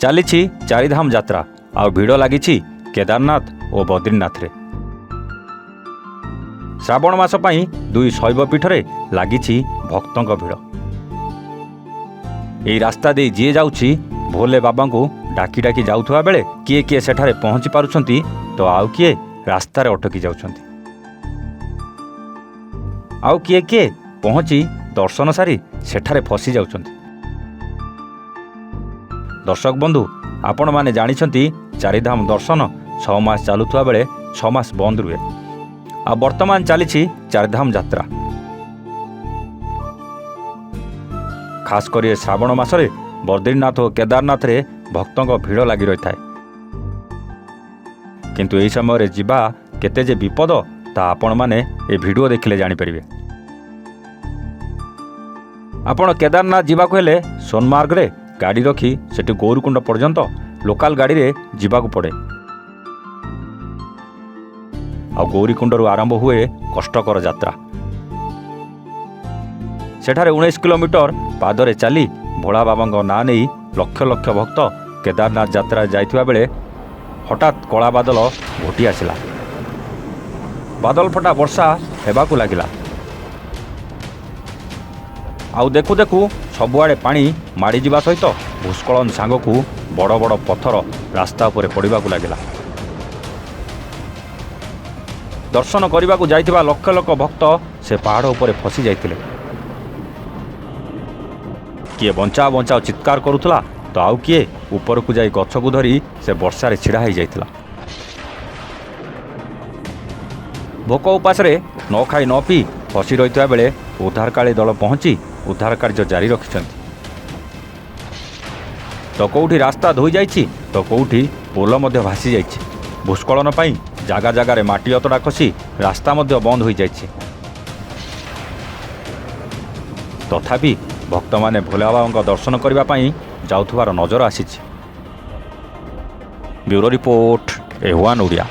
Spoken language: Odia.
ଚାଲିଛି ଚାରିଧାମ ଯାତ୍ରା ଆଉ ଭିଡ଼ ଲାଗିଛି କେଦାରନାଥ ଓ ବଦ୍ରିନାଥରେ। ଶ୍ରାବଣ ମାସ ପାଇଁ ଦୁଇ ଶୈବପୀଠରେ ଲାଗିଛି ଭକ୍ତଙ୍କ ଭିଡ଼। ଏହି ରାସ୍ତା ଦେଇ ଯିଏ ଯାଉଛି ଭୋଲେ ବାବାଙ୍କୁ ଡାକି ଡାକି ଯାଉଥିବା ବେଳେ କିଏ କିଏ ସେଠାରେ ପହଞ୍ଚି ପାରୁଛନ୍ତି ତ ଆଉ କିଏ ରାସ୍ତାରେ ଅଟକି ଯାଉଛନ୍ତି। ଆଉ କିଏ କିଏ ପହଞ୍ଚି ଦର୍ଶନ ସାରି ସେଠାରେ ଫସି ଯାଉଛନ୍ତି। ଦର୍ଶକ ବନ୍ଧୁ, ଆପଣମାନେ ଜାଣିଛନ୍ତି ଚାରିଧାମ ଦର୍ଶନ 6 ମାସ ଚାଲୁଥିବା ବେଳେ 6 ମାସ ବନ୍ଦ ରୁହେ। ଆଉ ବର୍ତ୍ତମାନ ଚାଲିଛି ଚାରିଧାମ ଯାତ୍ରା। ଖାସ୍ କରି ଶ୍ରାବଣ ମାସରେ ବଦ୍ରିନାଥ ଓ କେଦାରନାଥରେ ଭକ୍ତଙ୍କ ଭିଡ଼ ଲାଗି ରହିଥାଏ। କିନ୍ତୁ ଏହି ସମୟରେ ଯିବା କେତେ ଯେ ବିପଦ ତାହା ଆପଣମାନେ ଏ ଭିଡ଼ିଓ ଦେଖିଲେ ଜାଣିପାରିବେ। ଆପଣ କେଦାରନାଥ ଯିବାକୁ ହେଲେ ସୋନମାର୍ଗରେ ଗାଡ଼ି ରଖି ସେଠି ଗୌରୀକୁଣ୍ଡ ପର୍ଯ୍ୟନ୍ତ ଲୋକାଲ ଗାଡ଼ିରେ ଯିବାକୁ ପଡ଼େ। ଆଉ ଗୌରୀକୁଣ୍ଡରୁ ଆରମ୍ଭ ହୁଏ କଷ୍ଟକର ଯାତ୍ରା। ସେଠାରେ 19 କିଲୋମିଟର ପାଦରେ ଚାଲି ଭୋଳା ବାବାଙ୍କ ନାଁ ନେଇ ଲକ୍ଷ ଲକ୍ଷ ଭକ୍ତ କେଦାରନାଥ ଯାତ୍ରାରେ ଯାଇଥିବା ବେଳେ ହଠାତ୍ କଳା ବାଦଲ ଘୋଟି ଆସିଲା। ବାଦଲ ଫଟା ବର୍ଷା ହେବାକୁ ଲାଗିଲା। ଆଉ ଦେଖୁ ଦେଖୁ ସବୁଆଡ଼େ ପାଣି ମାଡ଼ିଯିବା ସହିତ ଭୂସ୍ଖଳନ ସାଙ୍ଗକୁ ବଡ଼ ବଡ଼ ପଥର ରାସ୍ତା ଉପରେ ପଡ଼ିବାକୁ ଲାଗିଲା। ଦର୍ଶନ କରିବାକୁ ଯାଇଥିବା ଲକ୍ଷ ଲକ୍ଷ ଭକ୍ତ ସେ ପାହାଡ଼ ଉପରେ ଫସି ଯାଇଥିଲେ। କିଏ ବଞ୍ଚାଅ ବଞ୍ଚାଅ ଚିତ୍କାର କରୁଥିଲା ତ ଆଉ କିଏ ଉପରକୁ ଯାଇ ଗଛକୁ ଧରି ସେ ବର୍ଷାରେ ଛିଡ଼ା ହୋଇଯାଇଥିଲା। ଭୋକ ଉପାସରେ ନ ଖାଇ ନ ପିଇ ଫସି ରହିଥିବା ବେଳେ ଉଦ୍ଧାରକାରୀ ଦଳ ପହଞ୍ଚି ଉଦ୍ଧାର କାର୍ଯ୍ୟ ଜାରି ରଖିଛନ୍ତି। ତ କେଉଁଠି ରାସ୍ତା ଧୋଇଯାଇଛି ତ କେଉଁଠି ପୋଲ ମଧ୍ୟ ଭାସି ଯାଇଛି। ଭୂସ୍ଖଳନ ପାଇଁ ଜାଗା ଜାଗାରେ ମାଟି ଅତଡ଼ା ଖସି ରାସ୍ତା ମଧ୍ୟ ବନ୍ଦ ହୋଇଯାଇଛି। ତଥାପି ଭକ୍ତମାନେ ଭୋଲେ ବାବାଙ୍କ ଦର୍ଶନ କରିବା ପାଇଁ ଯାଉଥିବାର ନଜର ଆସିଛି। Bureau report A1 Odia.